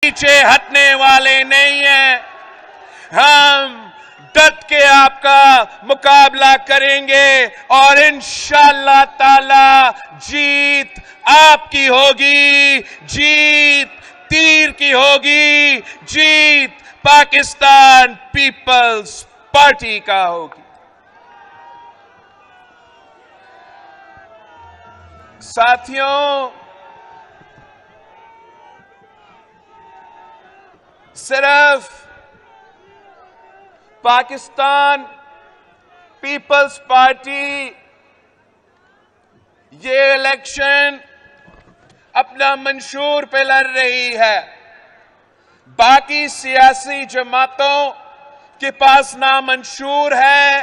پیچھے ہٹنے والے نہیں ہیں. ہم ڈٹ کے آپ کا مقابلہ کریں گے اور انشاءاللہ تعالی جیت آپ کی ہوگی, جیت تیر کی ہوگی, جیت پاکستان پیپلز پارٹی کا ہوگی. ساتھیوں, صرف پاکستان پیپلز پارٹی یہ الیکشن اپنا منشور پہ لڑ رہی ہے. باقی سیاسی جماعتوں کے پاس نہ منشور ہے,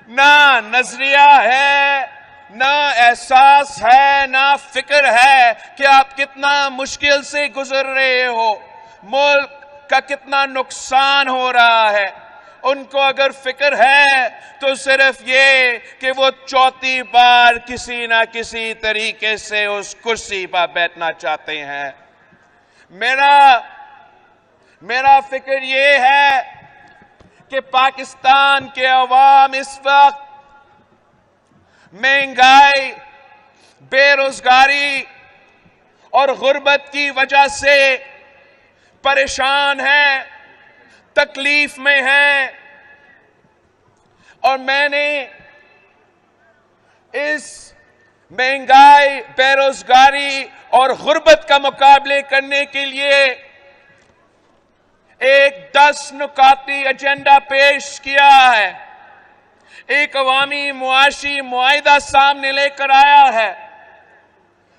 نہ نظریہ ہے, نہ احساس ہے, نہ فکر ہے کہ آپ کتنا مشکل سے گزر رہے ہو, ملک کا کتنا نقصان ہو رہا ہے. ان کو اگر فکر ہے تو صرف یہ کہ وہ چوتھی بار کسی نہ کسی طریقے سے اس کرسی پر بیٹھنا چاہتے ہیں. میرا فکر یہ ہے کہ پاکستان کے عوام اس وقت مہنگائی, بے روزگاری اور غربت کی وجہ سے پریشان ہیں, تکلیف میں ہیں, اور میں نے اس مہنگائی, بے روزگاری اور غربت کا مقابلے کرنے کے لیے ایک 10 نکاتی ایجنڈا پیش کیا ہے, ایک عوامی معاشی معاہدہ سامنے لے کر آیا ہے.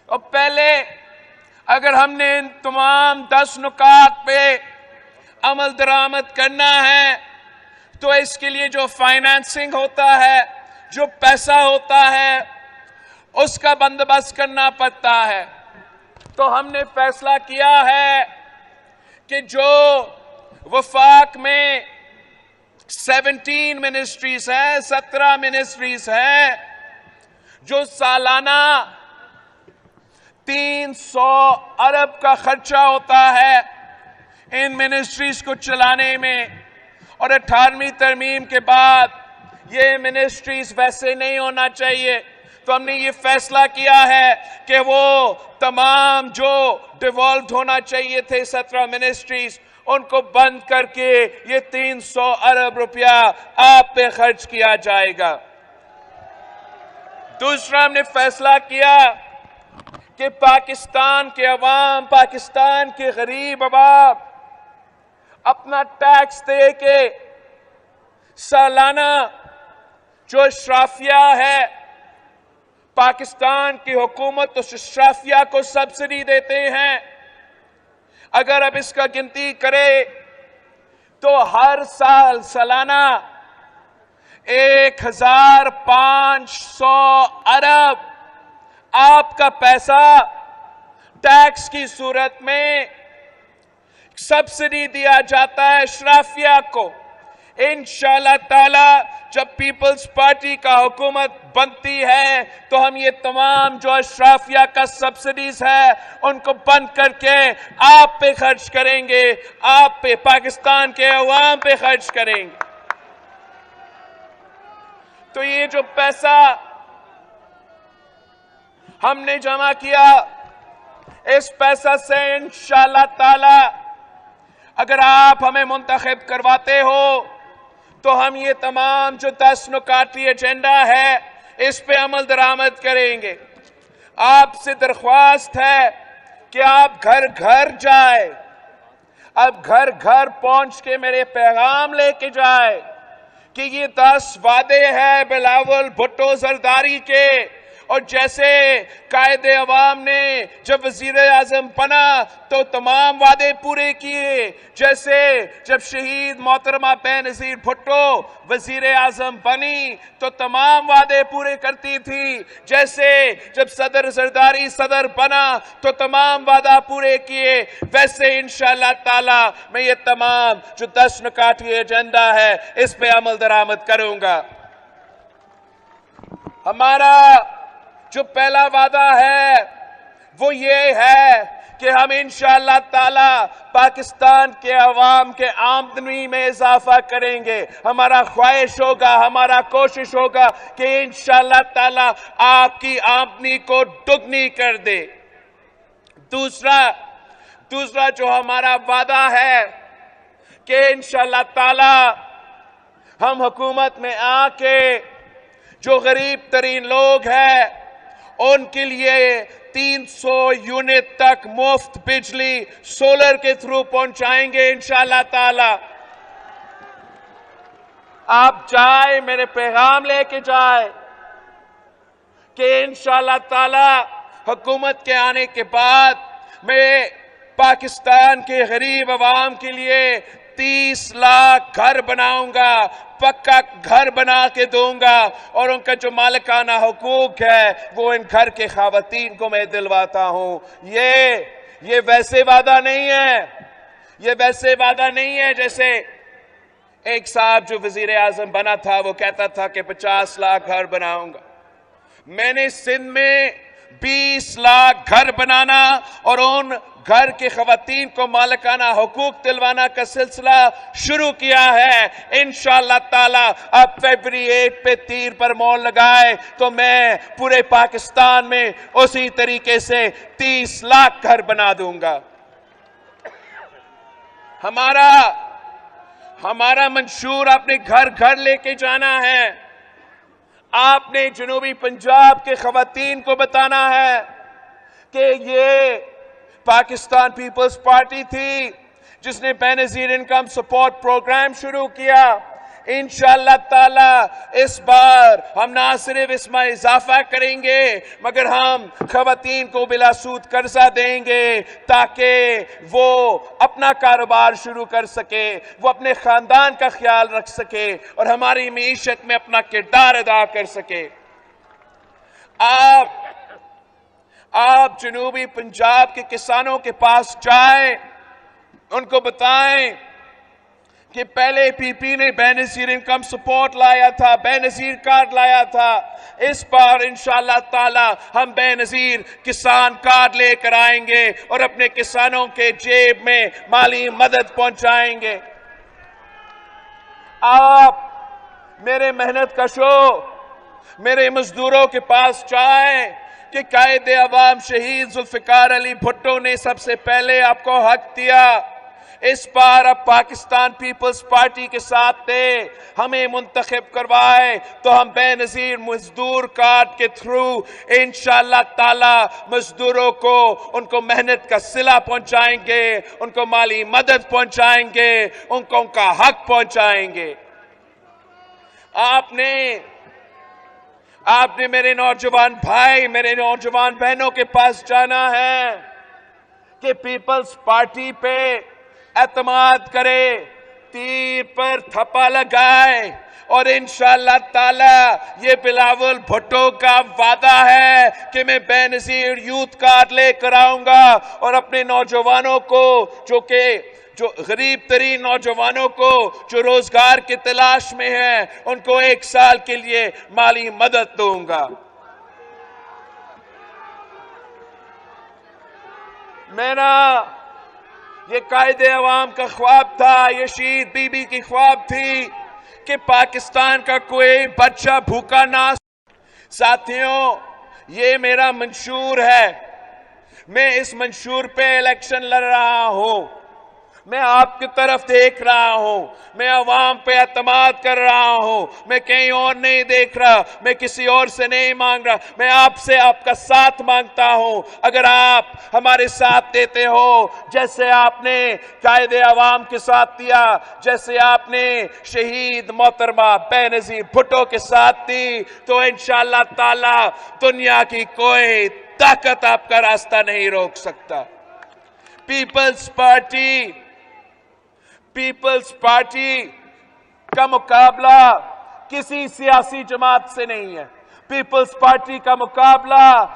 اور پہلے اگر ہم نے ان تمام 10 نکات پہ عمل درآمد کرنا ہے تو اس کے لیے جو فائنانسنگ ہوتا ہے, جو پیسہ ہوتا ہے, اس کا بندوبست کرنا پڑتا ہے. تو ہم نے فیصلہ کیا ہے کہ جو وفاق میں 17 منسٹریز ہیں, 17 منسٹریز ہیں, جو سالانہ 300 ارب کا خرچہ ہوتا ہے ان منسٹریز کو چلانے میں, اور 18ویں ترمیم کے بعد یہ منسٹریز ویسے نہیں ہونا چاہیے. تو ہم نے یہ فیصلہ کیا ہے کہ وہ تمام جو ڈیوالوڈ ہونا چاہیے تھے 17 منسٹریز, ان کو بند کر کے یہ 300 ارب روپیہ آپ پہ خرچ کیا جائے گا. دوسرا ہم نے فیصلہ کیا کہ پاکستان کے عوام, پاکستان کے غریب عوام اپنا ٹیکس دے کے سالانہ جو اشرافیہ ہے, پاکستان کی حکومت اس اشرافیہ کو سبسڈی دیتے ہیں. اگر اب اس کا گنتی کرے تو ہر سال سالانہ 1500 ارب آپ کا پیسہ ٹیکس کی صورت میں سبسڈی دیا جاتا ہے اشرافیہ کو. انشاءاللہ تعالی جب پیپلز پارٹی کا حکومت بنتی ہے تو ہم یہ تمام جو اشرافیہ کا سبسڈیز ہے ان کو بند کر کے آپ پہ خرچ کریں گے, آپ پہ, پاکستان کے عوام پہ خرچ کریں گے. تو یہ جو پیسہ ہم نے جمع کیا, اس پیسہ سے انشاءاللہ تعالی اگر آپ ہمیں منتخب کرواتے ہو تو ہم یہ تمام جو 10 نکاتی ایجنڈا ہے اس پہ عمل درآمد کریں گے. آپ سے درخواست ہے کہ آپ گھر گھر جائیں, اب گھر گھر پہنچ کے میرے پیغام لے کے جائے کہ یہ 10 وعدے ہیں بلاول بھٹو زرداری کے, اور جیسے قائد عوام نے جب وزیر اعظم بنا تو تمام وعدے پورے کیے, جیسے جب شہید محترمہ بے نظیر بھٹو وزیر اعظم بنی تو تمام وعدے پورے کرتی تھی, جیسے جب صدر زرداری صدر بنا تو تمام وعدہ پورے کیے, ویسے انشاءاللہ تعالی میں یہ تمام جو 10 نکاتی ایجنڈا ہے اس پہ عمل درآمد کروں گا. ہمارا جو پہلا وعدہ ہے وہ یہ ہے کہ ہم انشاءاللہ تعالی پاکستان کے عوام کے آمدنی میں اضافہ کریں گے. ہمارا خواہش ہوگا, ہمارا کوشش ہوگا کہ انشاءاللہ تعالی آپ کی آمدنی کو دگنی کر دے. دوسرا جو ہمارا وعدہ ہے کہ انشاءاللہ تعالی ہم حکومت میں آ کے جو غریب ترین لوگ ہیں ان کے لیے 300 یونٹ تک مفت بجلی سولر کے تھرو پہنچائیں گے انشاءاللہ تعالی. آپ جائیں, میرے پیغام لے کے جائیں کہ انشاءاللہ تعالی حکومت کے آنے کے بعد میں پاکستان کے غریب عوام کے لیے 30 لاکھ گھر بناؤں گا, پکا گھر بنا کے دوں گا, اور ان کا جو مالکانہ حقوق ہے وہ ان گھر کے خواتین کو میں دلواتا ہوں. یہ ویسے وعدہ نہیں ہے, یہ ویسے وعدہ نہیں ہے جیسے ایک صاحب جو وزیر اعظم بنا تھا وہ کہتا تھا کہ 50 لاکھ گھر بناؤں گا. میں نے سندھ میں 20 لاکھ گھر بنانا اور ان گھر کے خواتین کو مالکانہ حقوق دلوانا کا سلسلہ شروع کیا ہے. انشاءاللہ تعالی اب فیبری 8 پہ تیر پر مور لگائے تو میں پورے پاکستان میں اسی طریقے سے 30 لاکھ گھر بنا دوں گا. ہمارا منشور اپنے گھر گھر لے کے جانا ہے. آپ نے جنوبی پنجاب کے خواتین کو بتانا ہے کہ یہ پاکستان پیپلز پارٹی تھی جس نے بے نظیر انکم سپورٹ پروگرام شروع کیا. انشاءاللہ تعالی اس بار ہم نہ صرف اس میں اضافہ کریں گے مگر ہم خواتین کو بلا سود قرضہ دیں گے تاکہ وہ اپنا کاروبار شروع کر سکے, وہ اپنے خاندان کا خیال رکھ سکے اور ہماری معیشت میں اپنا کردار ادا کر سکے. آپ جنوبی پنجاب کے کسانوں کے پاس جائیں, ان کو بتائیں کہ پہلے پی پی نے بے نظیر انکم سپورٹ لایا تھا, بے نظیر کارڈ لایا تھا. اس بار انشاءاللہ تعالی ہم بے نظیر کسان کارڈ لے کر آئیں گے اور اپنے کسانوں کے جیب میں مالی مدد پہنچائیں گے. آپ میرے محنت کشوں, میرے مزدوروں کے پاس جائیں کہ قائد عوام شہید ذوالفقار علی بھٹو نے سب سے پہلے آپ کو حق دیا. اس بار اب پاکستان پیپلز پارٹی کے ساتھ تھے, ہمیں منتخب کروائے تو ہم بے نظیر مزدور کارڈ کے تھرو انشاءاللہ تعالی مزدوروں کو ان کو محنت کا صلہ پہنچائیں گے, ان کو مالی مدد پہنچائیں گے, ان کو ان کا حق پہنچائیں گے. آپ نے میرے نوجوان بھائی, میرے نوجوان بہنوں کے پاس جانا ہے کہ پیپلز پارٹی پہ اعتماد کرے, تیر پر تھپا لگائے, اور انشاءاللہ تعالی یہ بلاول بھٹو کا وعدہ ہے کہ میں بے نظیر یوتھ کارڈ لے کر آؤں گا اور اپنے نوجوانوں کو جو غریب ترین نوجوانوں کو جو روزگار کی تلاش میں ہیں ان کو 1 سال کے لیے مالی مدد دوں گا. میرا یہ قائد عوام کا خواب تھا, یہ شہید بی بی کی خواب تھی کہ پاکستان کا کوئی بچہ بھوکا نہ. ساتھیوں, یہ میرا منشور ہے, میں اس منشور پہ الیکشن لڑ رہا ہوں. میں آپ کی طرف دیکھ رہا ہوں, میں عوام پہ اعتماد کر رہا ہوں, میں کہیں اور نہیں دیکھ رہا, میں کسی اور سے نہیں مانگ رہا, میں آپ سے آپ کا ساتھ مانگتا ہوں. اگر آپ ہمارے ساتھ دیتے ہو جیسے آپ نے قائد عوام کے ساتھ دیا, جیسے آپ نے شہید محترمہ بے نظیر بھٹو کے ساتھ دی, تو انشاءاللہ تعالی دنیا کی کوئی طاقت آپ کا راستہ نہیں روک سکتا. پیپلز پارٹی کا مقابلہ کسی سیاسی جماعت سے نہیں ہے. پیپلز پارٹی کا مقابلہ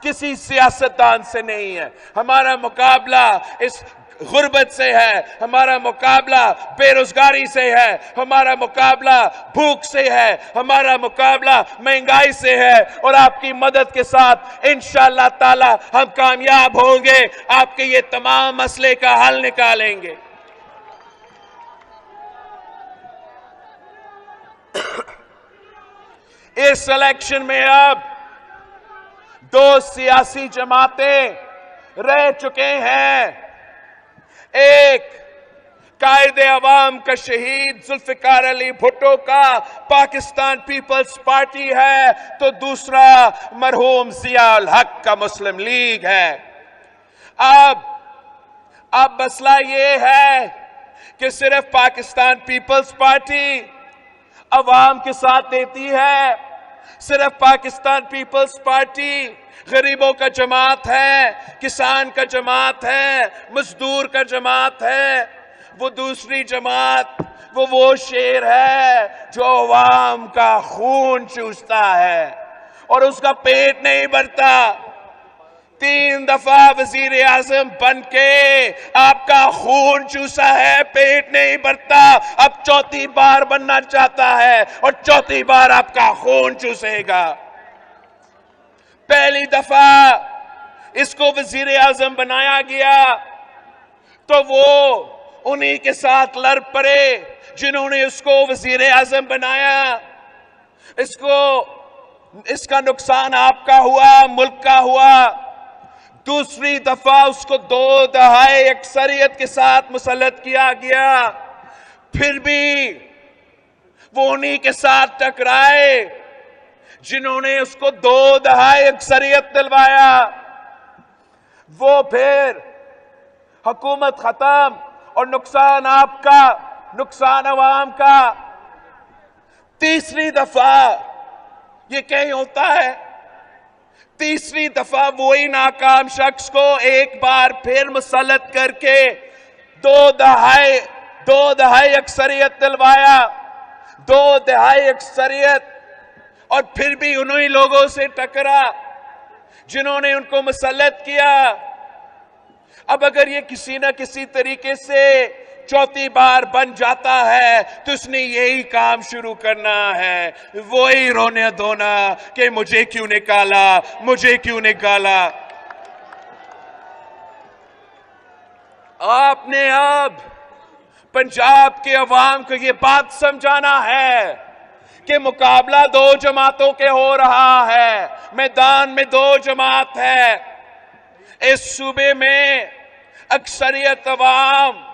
کسی سیاستدان سے نہیں ہے. ہمارا مقابلہ اس غربت سے ہے، ہمارا مقابلہ بے روزگاری سے ہے، ہمارا مقابلہ بھوک سے ہے، ہمارا مقابلہ مہنگائی سے ہے، اور آپ کی مدد کے ساتھ انشاءاللہ تعالی ہم کامیاب ہوں گے، آپ کے یہ تمام مسئلے کا حل نکالیں گے۔ اس الیکشن میں اب 2 سیاسی جماعتیں رہ چکے ہیں، ایک قائد عوام کا شہید ذوالفقار علی بھٹو کا پاکستان پیپلز پارٹی ہے، تو دوسرا مرحوم ضیاء الحق کا مسلم لیگ ہے۔ اب مسئلہ یہ ہے کہ صرف پاکستان پیپلز پارٹی عوام کے ساتھ دیتی ہے، صرف پاکستان پیپلز پارٹی غریبوں کا جماعت ہے، کسان کا جماعت ہے، مزدور کا جماعت ہے، وہ دوسری جماعت وہ شیر ہے جو عوام کا خون چوستا ہے اور اس کا پیٹ نہیں بھرتا۔ 3 دفعہ وزیر اعظم بن کے آپ کا خون چوسا ہے، پیٹ نہیں بھرتا، اب 4تھی بار بننا چاہتا ہے اور 4تھی بار آپ کا خون چوسے گا۔ پہلی دفعہ اس کو وزیر اعظم بنایا گیا تو وہ انہی کے ساتھ لڑ پڑے جنہوں نے اس کو وزیر اعظم بنایا۔ اس کا نقصان آپ کا ہوا، ملک کا ہوا۔ دوسری دفعہ اس کو 2 دہائی اکثریت کے ساتھ مسلط کیا گیا، پھر بھی وہ انہی کے ساتھ ٹکرائے جنہوں نے اس کو 2 دہائی اکثریت دلوایا۔ وہ پھر حکومت ختم اور نقصان آپ کا، نقصان عوام کا۔ تیسری دفعہ یہ کہیں ہوتا ہے؟ تیسری دفعہ وہی ناکام شخص کو ایک بار پھر مسلط کر کے 2 دہائی اکثریت دلوایا، 2 دہائی اکثریت، اور پھر بھی انہی لوگوں سے ٹکرا جنہوں نے ان کو مسلط کیا۔ اب اگر یہ کسی نہ کسی طریقے سے 4تھی بار بن جاتا ہے تو اس نے یہی کام شروع کرنا ہے، وہی رونے دھونا کہ مجھے کیوں نکالا، مجھے کیوں نکالا۔ آپ نے اب پنجاب کے عوام کو یہ بات سمجھانا ہے کہ مقابلہ 2 جماعتوں کے ہو رہا ہے، میدان میں 2 جماعت ہے۔ اس صوبے میں اکثریت عوام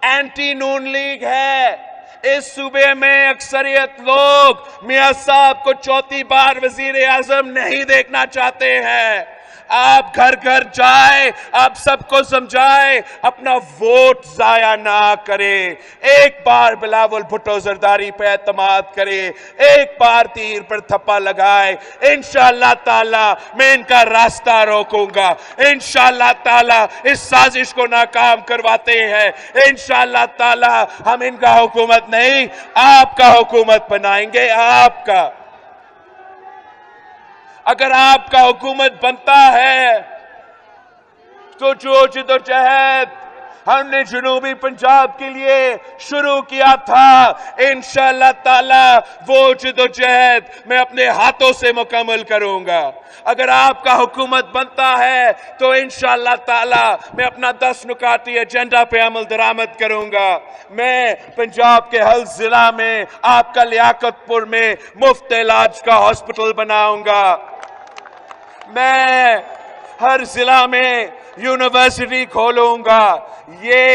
اینٹی نون لیگ ہے، اس صوبے میں اکثریت لوگ میاں صاحب کو 4تھی بار وزیر اعظم نہیں دیکھنا چاہتے ہیں۔ آپ گھر گھر جائیں، آپ سب کو سمجھائیں، اپنا ووٹ ضائع نہ کرے، ایک بار بلاول بھٹو زرداری پہ اعتماد کرے، ایک بار تیر پر تھپا لگائے۔ انشاءاللہ تعالی میں ان کا راستہ روکوں گا، انشاءاللہ تعالی اس سازش کو ناکام کرواتے ہیں، انشاءاللہ تعالی ہم ان کا حکومت نہیں آپ کا حکومت بنائیں گے، آپ کا۔ اگر آپ کا حکومت بنتا ہے تو جو جدوجہد ہم نے جنوبی پنجاب کے لیے شروع کیا تھا، انشاءاللہ تعالی وہ جدوجہد میں اپنے ہاتھوں سے مکمل کروں گا۔ اگر آپ کا حکومت بنتا ہے تو انشاءاللہ تعالی میں اپنا 10 نکاتی ایجنڈا پہ عمل درآمد کروں گا۔ میں پنجاب کے ہر ضلع میں آپ کا لیاقت پور میں مفت علاج کا ہاسپٹل بناؤں گا۔ میں ہر ضلع میں یونیورسٹی کھولوں گا۔ یہ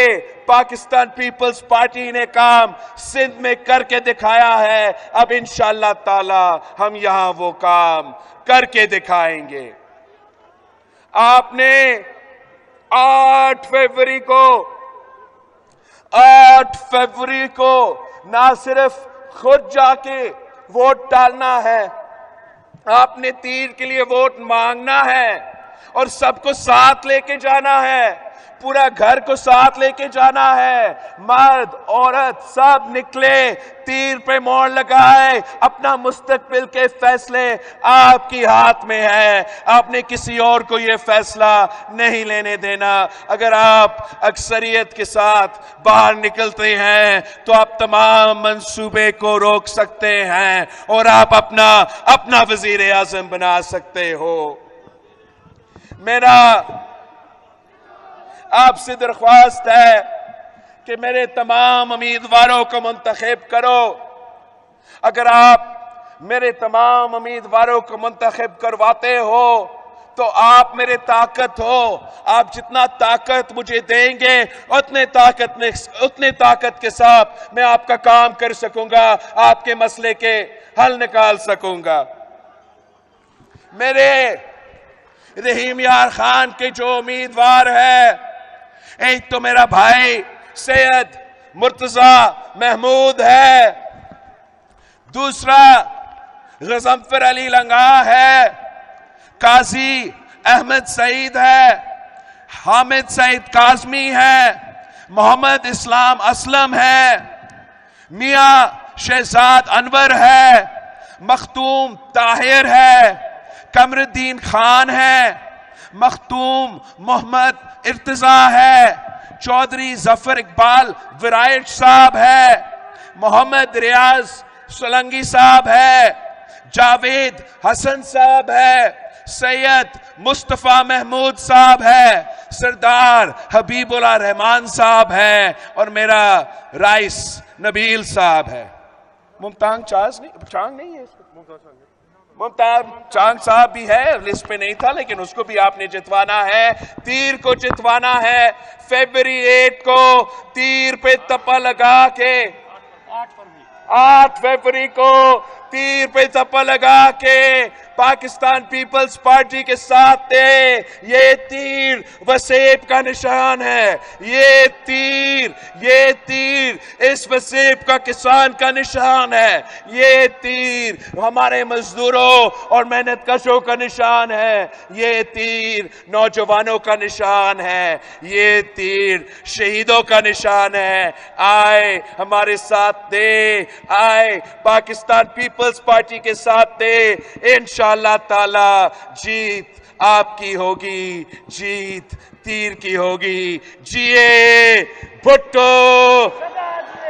پاکستان پیپلز پارٹی نے کام سندھ میں کر کے دکھایا ہے، اب انشاءاللہ تعالی ہم یہاں وہ کام کر کے دکھائیں گے۔ آپ نے 8 فروری کو نہ صرف خود جا کے ووٹ ڈالنا ہے، آپ نے تیر کے لیے ووٹ مانگنا ہے، اور سب کو ساتھ لے کے جانا ہے، پورا گھر کو ساتھ لے کے جانا ہے، مرد عورت سب نکلے، تیر پہ موڑ لگائے، اپنا مستقبل کے فیصلے آپ کی ہاتھ میں ہے، آپ نے کسی اور کو یہ فیصلہ نہیں لینے دینا۔ اگر آپ اکثریت کے ساتھ باہر نکلتے ہیں تو آپ تمام منصوبے کو روک سکتے ہیں اور آپ اپنا وزیر اعظم بنا سکتے ہو۔ میرا آپ سے درخواست ہے کہ میرے تمام امیدواروں کو منتخب کرو۔ اگر آپ میرے تمام امیدواروں کو منتخب کرواتے ہو تو آپ میرے طاقت ہو، آپ جتنا طاقت مجھے دیں گے اتنے طاقت کے ساتھ میں آپ کا کام کر سکوں گا، آپ کے مسئلے کے حل نکال سکوں گا۔ میرے رحیم یار خان کے جو امیدوار ہے، ایک تو میرا بھائی سید مرتضی محمود ہے، دوسرا غضنفر علی لنگا ہے، قاضی احمد سعید ہے، حامد سعید کاظمی ہے، محمد اسلام اسلم ہے، میاں شہزاد انور ہے، مختوم طاہر ہے، قمر الدین خان ہے، مختوم محمد ارتضیٰ ہے، چودھری ظفر اقبال ورائٹ صاحب ہے، محمد ریاض سولنگی صاحب ہے، جاوید حسن صاحب ہے، سید مصطفیٰ محمود صاحب ہے، سردار حبیب اللہ رحمان صاحب ہے، اور میرا رائس نبیل صاحب ہے۔ ممتاز چانگ نہیں ہے، ممتاز چانگ صاحب بھی ہے، لسٹ پہ نہیں تھا لیکن اس کو بھی آپ نے جتوانا ہے، تیر کو جتوانا ہے۔ فیبری 8 کو تیر پہ تپا لگا کے 8 فیبری کو تیر پہ تپا لگا کے پاکستان پیپلز پارٹی کے ساتھ دے۔ یہ تیر وسیب کا نشان ہے، یہ تیر اس وسیب کا کسان کا نشان ہے، یہ تیر ہمارے مزدوروں اور محنت کشوں کا نشان ہے، یہ تیر نوجوانوں کا نشان ہے، یہ تیر شہیدوں کا نشان ہے۔ آئے ہمارے ساتھ دے، آئے پاکستان پیپلز پارٹی کے ساتھ دے، انشاءاللہ تعالی جیت آپ کی ہوگی، جیت تیر کی ہوگی۔ جیے بھٹو!